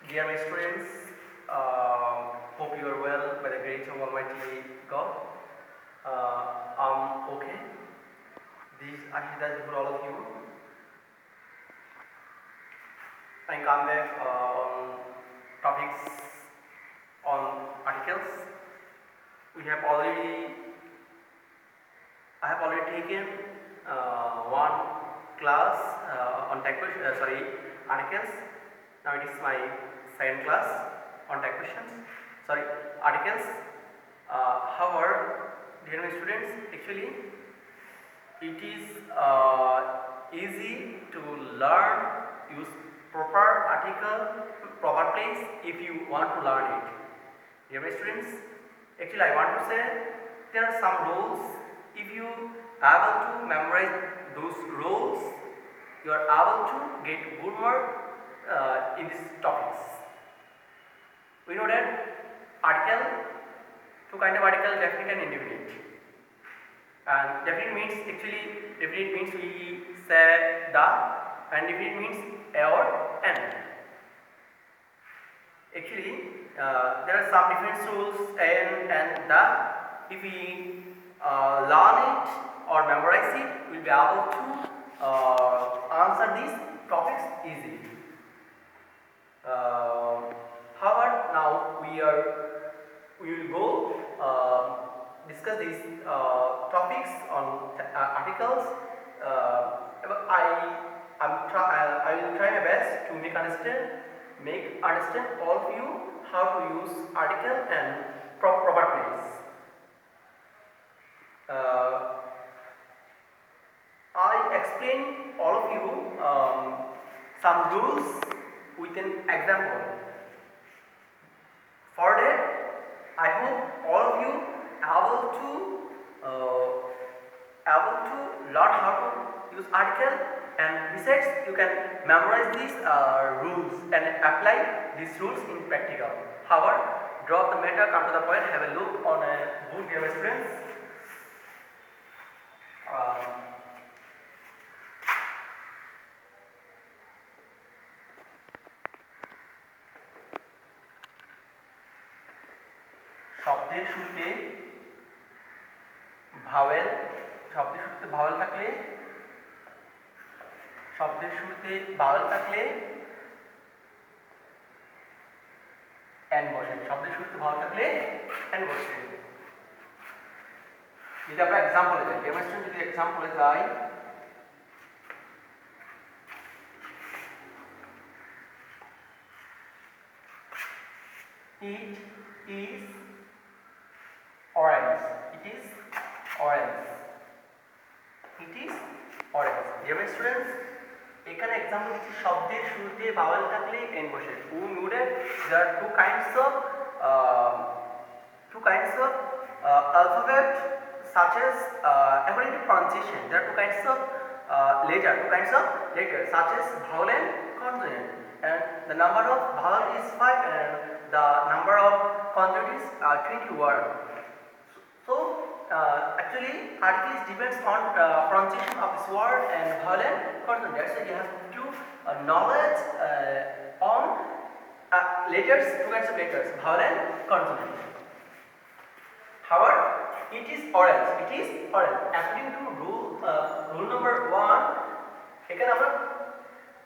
Dear my students, hope you are well by the grace of Almighty God. I'm okay. This is Ashish for all of you. I come back on topics on articles. We have already, I have already taken one class on articles. Now it is my second class on articles. However, dear my students, actually it is easy to learn use proper article, proper place if you want to learn it. Dear my students, actually I want to say there are some rules. If you are able to memorize those rules, you are able to get good mark in these topics. We know that article, two kind of article, definite and indefinite. And definite means we say the, and definite means a or an. Actually, there are some different rules and the. If we learn it or memorize it, we will be able to answer these topics easily. However, now we will go discuss these topics on articles. I will try my best to make understand all of you how to use article and proper place. I explain all of you some rules with an example. For that, I hope all of you able to learn how to use article, and besides you can memorize these rules and apply these rules in practical. However, drop the matter, come to the point, have a look on a book, dear students. শব্দের শুরুতে vowel থাকলে N বসে। শব্দের শুরুতে vowel থাকলে N বসে। যদি আমরা এক্সাম্পলে যাই, যদি এক্সাম্পলে যাই, it is orange. It is orange. It is orange. Dear students, এখানে एग्जांपल দিচ্ছি শব্দের শুরুতে ভাওয়েল থাকলে এন বসে। We know that there are two kinds of alphabet, such as according to pronunciation there are two kinds of letters such as vowel and consonant, and the number of vowel is 5 and the number of consonant is 21. So actually article depends on pronunciation of this word and vowel and consonant. That's why you have to knowledge on letters, two kinds of letters, vowel and consonant. However, it is orange. According to rule number 1, এখানে আমরা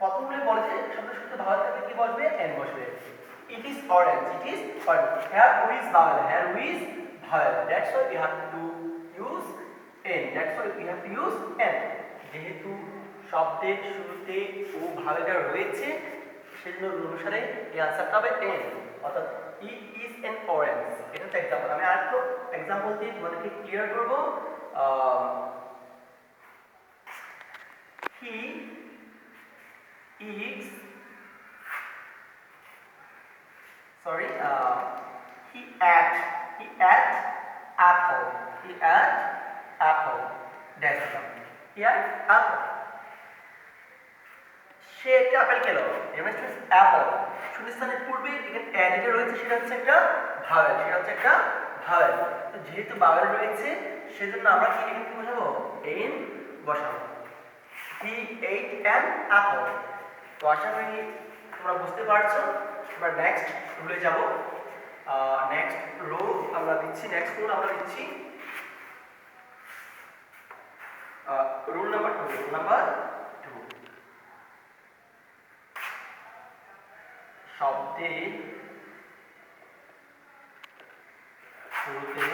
প্রথমে বলে যে শব্দের শুরুতে vowel থাকলে কি বসবে? এন বসবে। It is orange. Here who is vowel? That's why we have to use n. যেহেতু শব্দের শুরুতে ও ভাওয়েলটা রয়েছে, সেজন্য রুল অনুসারে এই আনসারটা হবে n, অর্থাৎ it is an orange. এটা হচ্ছে एग्जांपल। আমি আরেকটু एग्जांपल দিয়ে তোমাদেরকে ক্লিয়ার করব। he ate apple. That's it. He ate apple. সে একটা আপেল খেলো। অ্যাপল শূন্যস্থানের পূর্বে এখানে অ্যাড যেটা রয়েছে সেটা হচ্ছে একটা ভাওয়েল। তো যেহেতু ভাওয়েল রয়েছে সেজন্য আমরা কি এখানে কি বসাবো? এন বসাবো। He ate an apple. তো আশা করি তোমরা বুঝতে পারছো। এবার নেক্সট রুলে যাব। নেক্সট রো আমরা দিচ্ছি, নেক্সট রুল আমরা দিচ্ছি রুল নাম্বার 2। রুল নাম্বার 2, শব্দের শুরুতে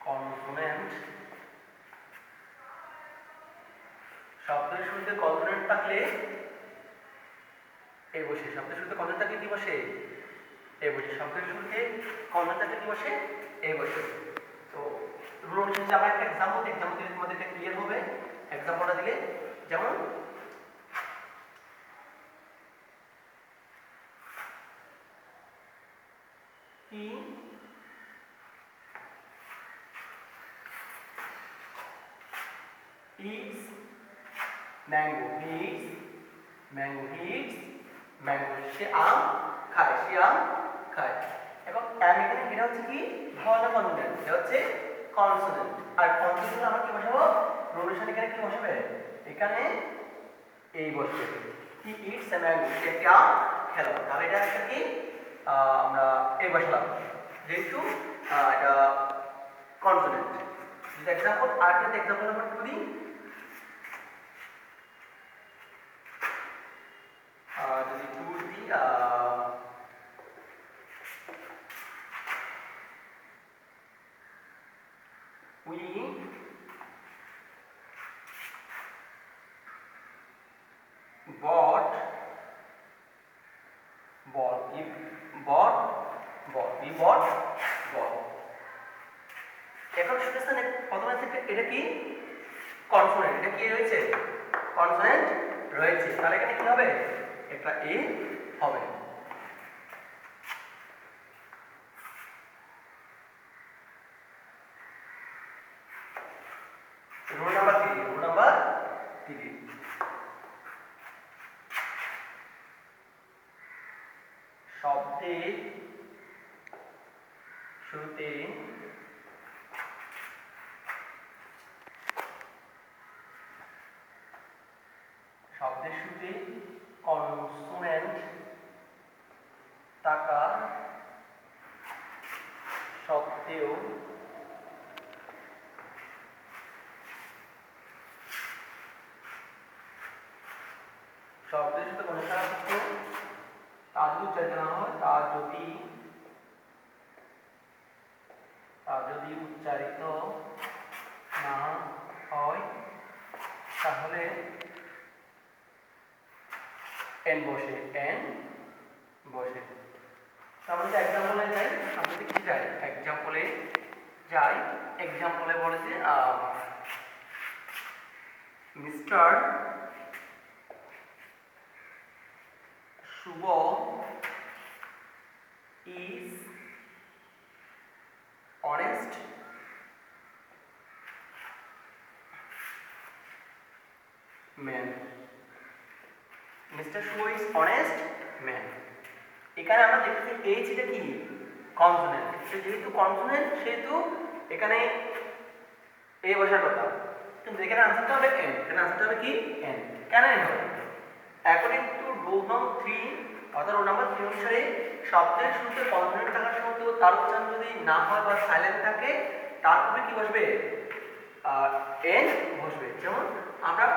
কনসোনেন্ট, শব্দের শুরুতে কনসোনেন্ট থাকলে এই বসে, শব্দের শুরুতে কনসোনেন্ট থাকলে কি বসে? এই বসে। শব্দের শুরুতে কনসোনেন্ট থাকলে কি বসে? এই বসে। তো রুল অনুসারে আমরা একটা এক্সাম্পল দিলে তোমাদের এটা ক্লিয়ার হবে। এক্সাম্পলটা দিলে যেমন he eats mango, he eats mango, he eats mango, সে আম খায়, সে আম খায়। এবং এখানে এটা হচ্ছে কি ভাওয়াল কনসোনেন্ট, এটা হচ্ছে কনসোনেন্ট। আর কনসোনেন্ট আমরা কি বসাবো? রোটেশন এখানে কি বসাবে? এখানে এই বসবে, he eats a mango, সে একটি আম খেলো। তাহলে এটা একটা কি আমরা এই বসালাম, যেহেতু এটা কনসোনেন্ট। যদি এক্সাম্পল আরেকটা এক্সাম্পল নাম্বার 2 দিই, যদি 2 দিই, we bought ball, we bought ball, we bought ball। এখন শুনেছেন প্রথমে থেকে এটা কি কনসোনেন্ট, এটা কি রয়েছে? কনসোনেন্ট রয়েছে। তাহলে এখানে কি হবে? এটা এ হবে। রুল নাম্বার 3, রুল নাম্বার 3, শব্দের শুরুতে কনসোনেন্ট থাকা সত্ত্বেও শব্দের সাথে কোনো সারাংশ তা যদি উচ্চারিত না হয়, তা যদি উচ্চারিত না হয়, তাহলে এন বসে, এন বসে। তাহলে যদি এক্সাম্পলে যাই, আমরা কি যাই? এক্সাম্পলে যাই। এক্সাম্পলে বলেছে mister Shubho is honest man, mister Shubho is honest man। এখানে আমরা দেখতেছি এইচ এটা কি কনসোনেন্ট, যেহেতু কনসোনেন্ট সেহেতু এখানে এ বসার কথা, কিন্তু এখানে আনসারটা হবে এন। এখানে আনসারটা হবে কি এন। কেন এন হবে? অ্যাকর্ডিং টু রুল নাম্বার 3, অর্থাৎ রুল নাম্বার 3 অনুসারে শব্দের শুরুতে কনসোনেন্ট থাকার সত্ত্বেও তার উচ্চারণ যদি না হয় বা সাইলেন্ট থাকে, তারপরে কি বসবে? এন বসবে। যেমন আমরা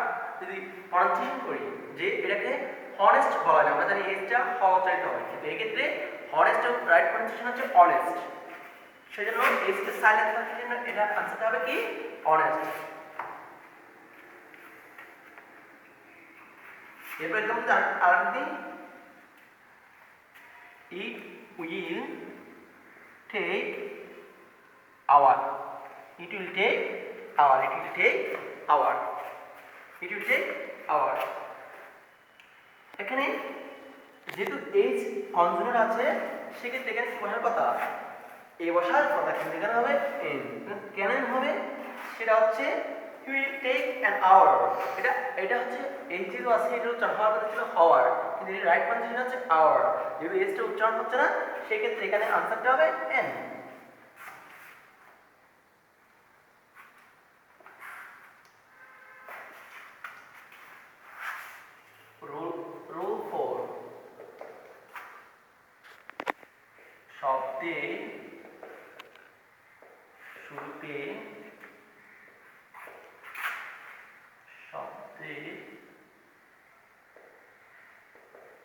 যদি প্রনাউন্সিয়েশন করি যে এটাকে হনেস্ট বলা যায়, আমরা জানি এসটা হ উচ্চারিত হয়, কিন্তু এক্ষেত্রে হনেস্ট রাইট প্রনাউন্সিয়েশন হচ্ছে অনেস্ট। সেজন্য এসকে সাইলেন্ট থাকার জন্য এটা আনসারটা হবে কি অনেস্ট। এরপর এক্সাম্পল আরেকটি, it will take hour, it will take hour, it will take hour, it will take hour। এখানে যেহেতু এইচ কনসোনেন্ট আছে, সেক্ষেত্রে এখানে কি বসার কথা? এ বসার কথা, কিন্তু এখানে হবে এন। কেন হবে? সেটা হচ্ছে it will take an hour। এটা হচ্ছে এইচ যেহেতু আছে, এটা উচ্চারণ হওয়ার কথা ছিল হওয়ার, কিন্তু এর রাইট প্রনাউন্সিয়েশন হচ্ছে আওয়ার। যেহেতু এইচটা উচ্চারণ হচ্ছে না, সেক্ষেত্রে এখানে আনসারটা হবে এন। শব্দে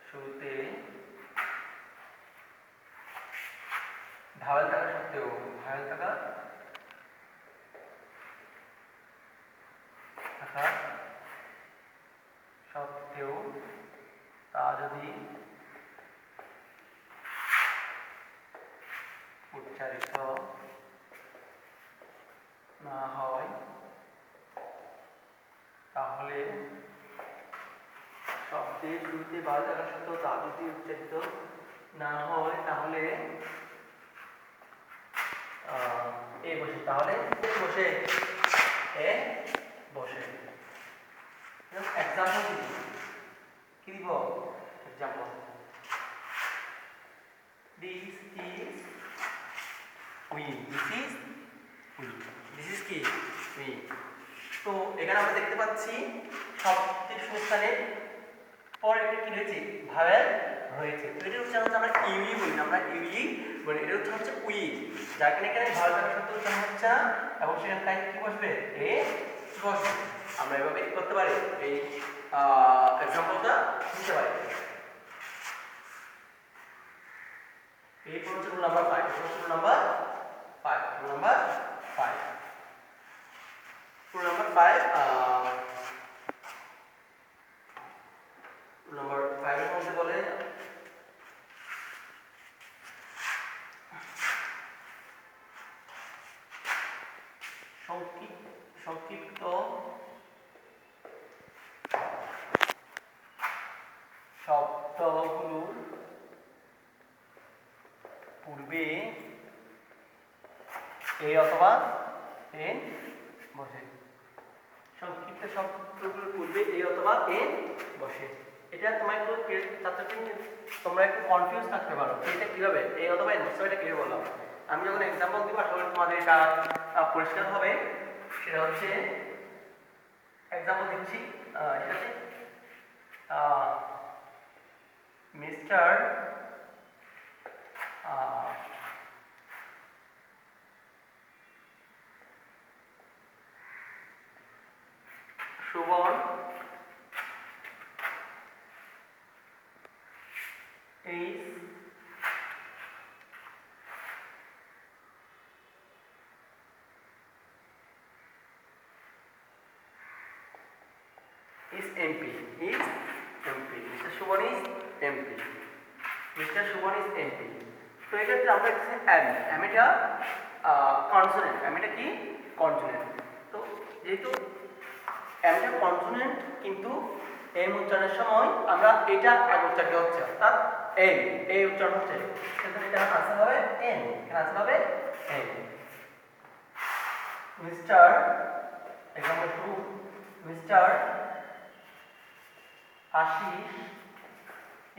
শুরুতে ভাওয়েল থাকা সত্ত্বেও থাকা সত্ত্বেও তা যদি উচ্চারিত না হয় তাহলে শব্দের শুরুতে ভাওয়েল থাকা সত্ত্বেও তা যদি উচ্চারিত না হয় তাহলে এ বসে, তাহলে বসে এ বসে। এক্সাম্পল কি দিব? Example this is win, this is win, this is কি উইন। তো এখানে আমরা দেখতে পাচ্ছি শব্দের শূন্যস্থানে পরে একটা কি রয়েছে? ভাওয়েল রয়েছে। তো এটার উচ্চারণ হচ্ছে আমরা ইউই বলি না, আমরা ইউই বলি। এটার উচ্চারণ হচ্ছে উই, যার কারণে এখানে ভাওয়েল থাকা সত্ত্বেও উচ্চারণ হচ্ছে না, এবং সেখানে কি বসবে? এ বসবে। আমরা এভাবে কি করতে পারি? এই এক্সাম্পলটা নিতে পারি। এই হচ্ছে rule number 5। Rule number 5, rule number 5, rule number 5। Rule number 5 এর মধ্যে বলে সংক্ষিপ্ত শব্দগুলোর পূর্বে এ অথবা এন বসে। সংক্ষিপ্ত শব্দগুলোর পূর্বে এ অথবা এন বসে। এটা তোমরা একটু তোমরা একটু কনফিউজ থাকতে পারো, এটা কিভাবে এ অথবা এন বসে, এটা কিভাবে বললাম। আমি যখন এক্সাম্পল দিব আসলে তোমাদের এটা পরিষ্কার হবে। সেটা হচ্ছে এক্সাম্পল দিচ্ছি, ঠিক আছে? Mister Shovan is MP, is MP, Mr. Subhan is MP, Mr. Subhan is MP। তো এক্ষেত্রে আমরা দেখছি M এটা কনসোনেন্ট, M এটা কি কনসোনেন্ট। তো যেহেতু M টা কনসোনেন্ট, কিন্তু এম উচ্চারণের সময় আমরা এটা আগে উচ্চারিত হচ্ছে, অর্থাৎ এম এই উচ্চারণ হচ্ছে, সেখানে এটা আনসার হবে এন, এখানে আনসার হবে an. Mister example 2, mister Ashis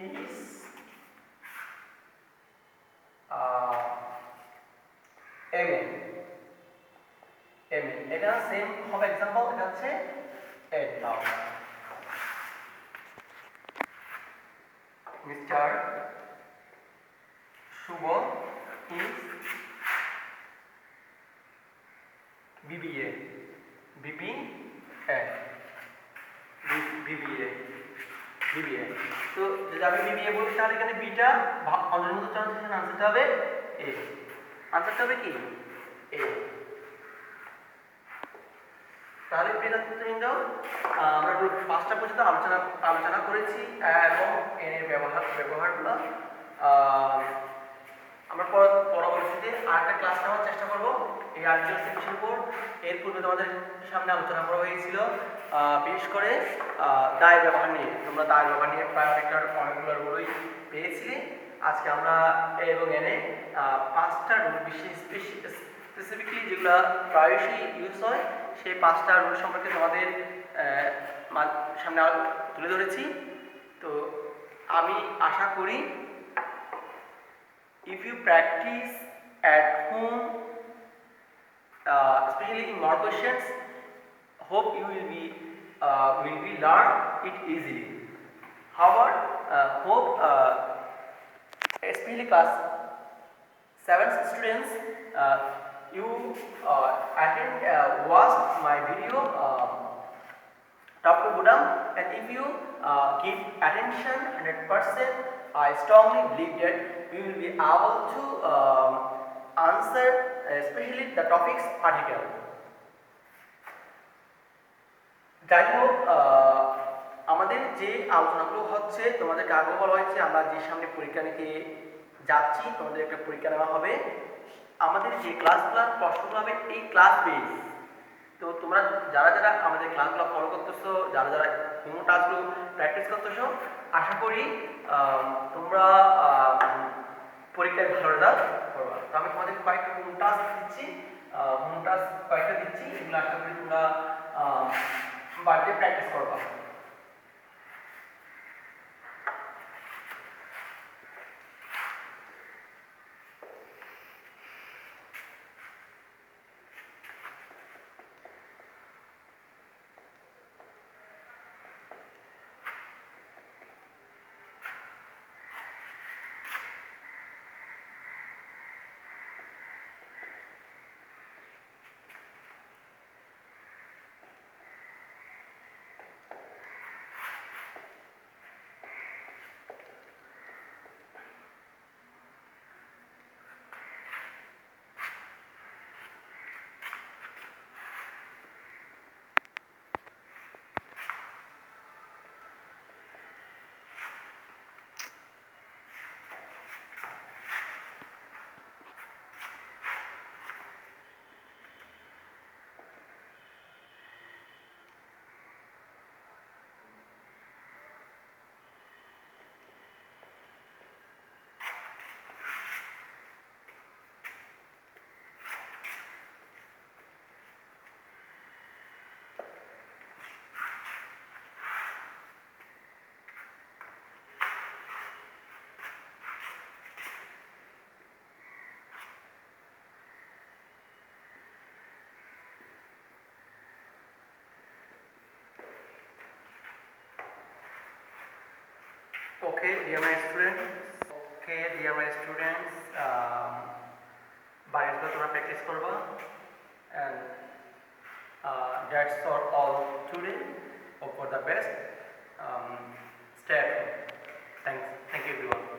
is M M, এটা সেম হবে এক্সাম্পল, এটা হচ্ছে an. Now mister Shubho is BBA, BBA, BBA, BBA. তো যদি আমি বিবিএ বলি তাহলে এখানে বিটা অন্তর্গত উচ্চারণ, সেখানে আনসারটা হবে এ, আনসারটা হবে কি এ। তাহলে প্রিয়বৃন্দ, আমরা 5টা পর্যন্ত আলোচনা করেছি এবং এর ব্যবহারগুলো আমরা পরবর্তীতে আরেকটা ক্লাস নেওয়ার চেষ্টা করব এই আর্টিকেলসের বিষয়ের উপর। এর পূর্বে তোমাদের সামনে আলোচনা করা হয়েছিল বিশেষ করে দায়ের ব্যবহার নিয়ে। তোমরা দায়ের ব্যবহার নিয়ে প্রায় অনেকগুলোই পেয়েছিলে। আজকে আমরা এ এবং এনে 5টা রুল, স্পেসিফিকলি যেগুলো প্রায়শই ইউজ হয়, সেই 5টা রুল সম্পর্কে তোমাদের সামনে তুলে ধরেছি। তো আমি আশা করি if you practice at home, especially in more questions, hope you will be learn it easily. However, hope especially class 7 students, you watched my video top to bottom, and if you give attention 100%, I strongly believe that we will be able to answer especially the topics article. যাই হোক, আমাদের যে আলোচনাগুলো হচ্ছে তোমাদেরকে আগে বলা হয়েছে আমরা যে সামনে পরীক্ষা নিতে যাচ্ছি, তোমাদের একটা পরীক্ষা নেওয়া হবে, আমাদের যে ক্লাসগুলো প্রশ্নগুলো হবে এই ক্লাস বেস। তো তোমরা যারা যারা আমাদের ক্লাসগুলো ফলো করতেছো, যারা যারা হোমওয়ার্ক টাস্কগুলো প্র্যাকটিস করতেছো, আশা করি তোমরা পরীক্ষায় ভালো রেজাল্ট করবা। তো আমি তোমাদের কয়েকটা হোমওয়ার্ক টাস্ক দিচ্ছি, হোমওয়ার্ক টাস্ক কয়েকটা দিচ্ছি, এগুলো আশা করি তোমরা বাড়িতে প্র্যাকটিস করবা। Okay, dear my students. Okay, dear my students. Bias তোমরা practice করবা, and that's for all today. Hope for the best. Stay at home. Thank you everyone.